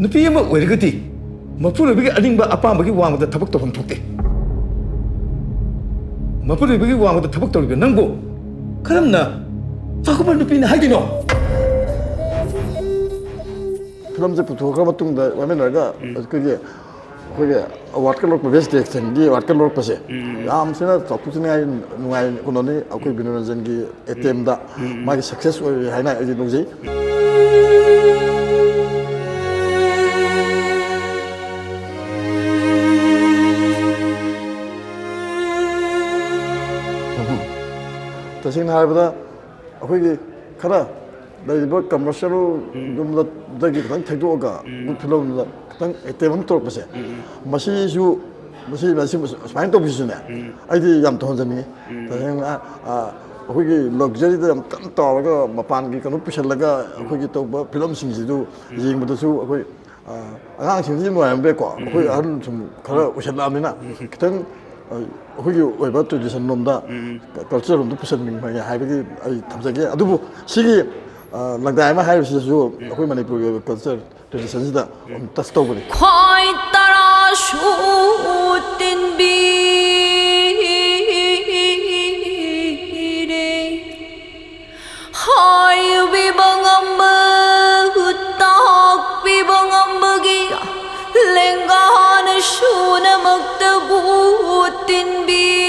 nupi ama oiragadi mapurabigi aringba apambagi wangda thabak tawfam thokte mapurabigi wangda thabak tawriga nangbo karamna fakubar nupina haidino film पुथोखा वामेनरगा कगे अखोगे award का लोक best direction की award का लोक पसे याम सेना चौपुचने आई नुआई कोनोनी अखोई बिनोरंजन की एटेम दा मागी सक्सेस है ना एजी नुजे तसिंग हारबदा अखोई खरा ꯂꯩꯔꯤꯕ ꯀꯃꯔꯁꯤꯌꯦꯜꯒꯨꯝꯕꯗꯒꯤ ꯈꯤꯇꯪ ꯊꯩꯗꯣꯛꯑꯒ ꯐꯤꯂꯝꯗ ꯈꯤꯇꯪ ꯑꯦꯇꯦꯝ ꯑꯃ ꯇꯧꯔꯛꯄꯁꯦ ꯃꯁꯤ ꯁꯨꯃꯥꯏꯅ ꯇꯧꯕꯁꯤꯁꯨꯅꯦ ꯑꯩꯗꯤ ꯌꯥꯝ ꯇꯧꯍꯟꯖꯅꯤꯡꯉꯤ ꯇꯁꯦꯡꯅ ꯑꯩꯈꯣꯏꯒꯤ ꯂꯛꯖꯔꯤꯗ ꯌꯥꯝ ꯀꯟꯅ ꯇꯧꯔꯒ ꯃꯄꯥꯟꯒꯤ ꯀꯩꯅꯣ ꯄꯨꯁꯜꯂꯒ ꯑꯩꯈꯣꯏꯒꯤ ꯇꯧꯕ ꯐꯤꯂꯝꯁꯤꯡꯁꯤꯁꯨ ꯌꯦꯡꯕꯗꯁꯨ ꯑꯩꯈꯣꯏ ꯑꯉꯥꯡꯁꯤꯡꯁꯤ ꯅꯨꯡꯉꯥꯏꯔꯝꯕ ꯌꯥꯏꯀꯣ ꯑꯩꯈꯣꯏ ꯑꯍꯟ ꯁꯨꯝ ꯈꯔ ꯑꯣꯏꯁꯜꯂꯛꯑꯕꯅꯤꯅ ꯈꯤꯇꯪ ꯑꯩꯈꯣꯏꯒꯤ ꯑꯣꯏꯕ ꯇ꯭ꯔꯦꯗꯤꯁꯟ ꯂꯣꯝꯗ ꯀꯜꯆꯔ ꯂꯣꯝꯗ ꯄꯨꯁꯟꯅꯤꯡꯕ ꯍꯥꯏꯕꯒꯤ ꯑꯩ ꯊꯝꯖꯒꯦ ꯑꯗꯨꯕꯨ ꯁꯤꯒꯤ ꯂꯪꯗꯥꯏ ꯑꯃ ꯍꯥꯏꯕꯁꯤꯗꯁꯨ ꯑꯩꯈꯣꯏ ꯃꯅꯤꯄꯨꯔꯒꯤ ꯑꯣꯏꯕ ꯀꯜꯆꯔ ꯇ꯭ꯔꯦꯗꯤꯁꯟꯁꯤꯗ ꯇꯆ ꯇꯧꯕꯅꯤ ꯈ꯭ꯋꯥꯏ ꯇꯔꯥꯁꯨ ꯇꯤꯟꯕꯤꯔꯦ ꯍꯥꯏꯕꯤꯕ ꯉꯝꯕ ꯇꯥꯛꯄꯤꯕ ꯉꯝꯕꯒꯤ ꯂꯦꯡꯒꯥꯅ ꯁꯨꯅꯃꯛꯇꯕꯨ ꯇꯤꯟꯕꯤ